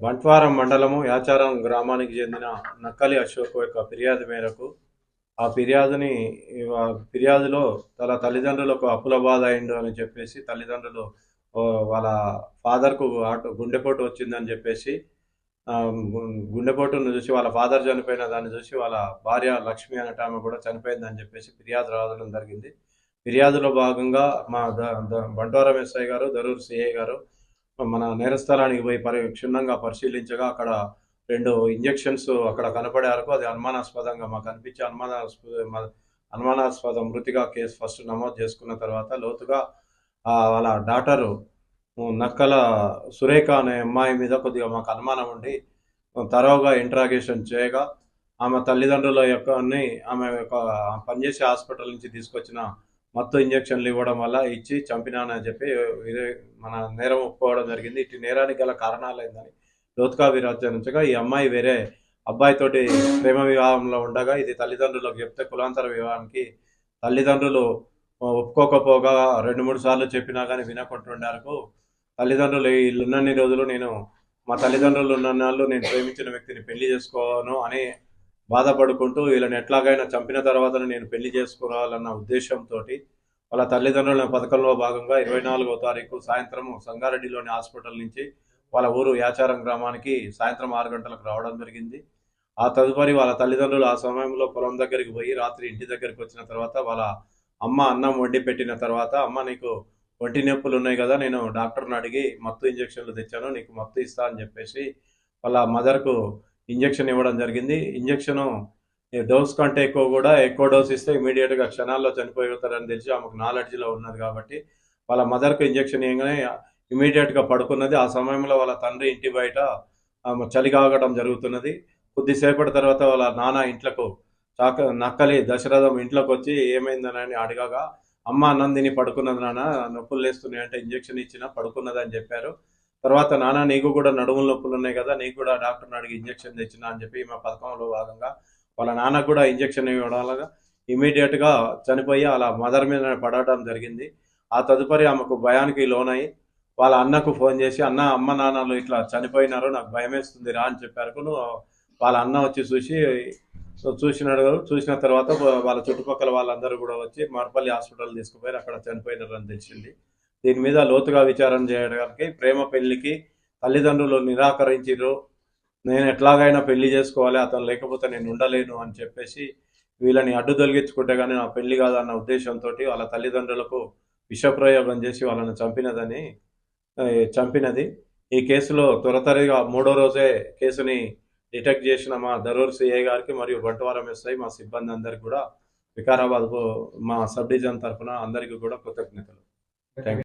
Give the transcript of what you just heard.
బంట్వారం మండలము యాచారం గ్రామానికి చెందిన నక్కలి అశోక్ యొక్క ఫిర్యాదు మేరకు ఫిర్యాదులో తన తల్లిదండ్రులకు అప్పుల బాధ అయిండు అని చెప్పేసి తల్లిదండ్రులు వాళ్ళ ఫాదర్కు గుండెపోటు వచ్చిందని చెప్పేసి ఆ, గుండెపోటును చూసి వాళ్ళ ఫాదర్ చనిపోయిన దాన్ని చూసి వాళ్ళ భార్య లక్ష్మి అనేట ఆమె కూడా చనిపోయిందని చెప్పేసి ఫిర్యాదు రావడం జరిగింది. ఫిర్యాదులో భాగంగా మా బంట్వారం ఎస్ఐ గారు, దరూర్ సిఐ గారు మన నేరస్థలానికి పోయి క్షుణ్ణంగా పరిశీలించగా అక్కడ 2 ఇంజెక్షన్స్ అక్కడ కనపడే వరకు అది అనుమానాస్పదంగా మాకు అనిపించి అనుమానాస్పద మృతిగా కేసు ఫస్ట్ నమోదు చేసుకున్న తర్వాత లోతుగా వాళ్ళ డాటరు నక్కల సురేఖ అనే అమ్మాయి మీద కొద్దిగా మాకు అనుమానం ఉండి తరోగా ఇంట్రాగేషన్ చేయగా ఆమె తల్లిదండ్రుల ఆమె యొక్క పనిచేసే హాస్పిటల్ నుంచి తీసుకొచ్చిన మత్తు ఇంజక్షన్లు ఇవ్వడం వల్ల ఇచ్చి చంపినానని చెప్పి మన నేరం ఒప్పుకోవడం జరిగింది. ఇటు నేరానికి గల కారణాలు ఏందని లోతుగా విచారించగా ఈ అమ్మాయి వేరే అబ్బాయితోటి ప్రేమ వివాహంలో ఉండగా ఇది తల్లిదండ్రులకు చెప్తే కులాంతర వివాహానికి తల్లిదండ్రులు ఒప్పుకోకపోగా 2-3 సార్లు చెప్పినా కానీ వినకుంటుండేందుకు తల్లిదండ్రులు వీళ్ళున్నన్ని రోజులు మా తల్లిదండ్రులు ఉన్నన్నాళ్ళు నేను ప్రేమించిన వ్యక్తిని పెళ్లి చేసుకోను అని బాధపడుకుంటూ వీళ్ళని ఎట్లాగైనా చంపిన తర్వాత నేను పెళ్లి చేసుకోవాలన్న ఉద్దేశంతో వాళ్ళ తల్లిదండ్రుల పథకంలో భాగంగా 24వ తారీఖు సాయంత్రం సంగారెడ్డిలోని హాస్పిటల్ నుంచి వాళ్ళ ఊరు యాచారం గ్రామానికి సాయంత్రం 6 గంటలకు రావడం జరిగింది. ఆ తదుపరి వాళ్ళ తల్లిదండ్రులు ఆ సమయంలో పొలం దగ్గరికి పోయి రాత్రి ఇంటి దగ్గరికి వచ్చిన తర్వాత వాళ్ళ అమ్మ అన్నం వండి పెట్టిన తర్వాత, అమ్మ నీకు ఒంటి నొప్పులు ఉన్నాయి కదా, నేను డాక్టర్ని అడిగి మత్తు ఇంజక్షన్లు తెచ్చాను, నీకు మత్తు ఇస్తా అని చెప్పేసి వాళ్ళ మదర్కు ఇంజక్షన్ ఇవ్వడం జరిగింది. ఇంజక్షను డోస్ కంటే ఎక్కువ డోస్ ఇస్తే ఇమీడియట్గా క్షణాల్లో చనిపోతారని తెలిసి ఆమెకు నాలెడ్జ్లో ఉన్నది కాబట్టి వాళ్ళ మదర్కు ఇంజక్షన్ ఇవ్వగానే ఇమీడియట్గా పడుకున్నది. ఆ సమయంలో వాళ్ళ తండ్రి ఇంటి బయట చలి కాగడం జరుగుతున్నది. కొద్దిసేపటి తర్వాత వాళ్ళ నాన్న ఇంట్లకు నక్కలి దశరథం ఇంట్లోకి వచ్చి ఏమైందని అడగగా అమ్మ అన్నం తిని పడుకున్నది నాన్న, నొప్పులు లేస్తున్నాయి అంటే ఇంజక్షన్ ఇచ్చిన పడుకున్నది అని చెప్పారు. తర్వాత నాన్న నీకు కూడా నడుముల నొప్పులు ఉన్నాయి కదా, నీకు కూడా డాక్టర్ని అడిగి ఇంజక్షన్ తెచ్చిన అని చెప్పి మా పథకంలో భాగంగా వాళ్ళ నాన్నకు కూడా ఇంజక్షన్ ఇవ్వడం వల్ల ఇమీడియట్గా చనిపోయి అలా మదర్ మీద పడటం జరిగింది. ఆ తదుపరి ఆమెకు భయానికి లోనై వాళ్ళ అన్నకు ఫోన్ చేసి అమ్మ నాన్నలు ఇట్లా చనిపోయినారు, నాకు భయం వేస్తుంది రా అని చెప్పారు. వాళ్ళ అన్న వచ్చి చూసిన తర్వాత వాళ్ళ చుట్టుపక్కల వాళ్ళందరూ కూడా వచ్చి మార్పల్లి హాస్పిటల్ తీసుకుపోయి అక్కడ చనిపోయినారని తెలిసింది. దీని మీద లోతుగా విచారణ చేయడానికి ప్రేమ పెళ్లికి తల్లిదండ్రులు నిరాకరించారు. నేను ఎట్లాగైనా పెళ్లి చేసుకోవాలి, అతను లేకపోతే నేను ఉండలేను అని చెప్పేసి వీళ్ళని అడ్డు తొలగించుకుంటే కానీ నా పెళ్లి కాదన్న ఉద్దేశంతో వాళ్ళ తల్లిదండ్రులకు విషప్రయోగం చేసి వాళ్ళని చంపినది. ఈ కేసులో త్వరతరిగా 3వ రోజే కేసుని డిటెక్ట్ చేసిన మా దరూర్ సిఐ గారికి మరియు బంట్వారం ఎస్ఐ మా సిబ్బంది అందరికి కూడా వికారాబాద్ మా సబ్ డివిజన్ తరఫున అందరికీ కూడా కృతజ్ఞతలు. Thank you.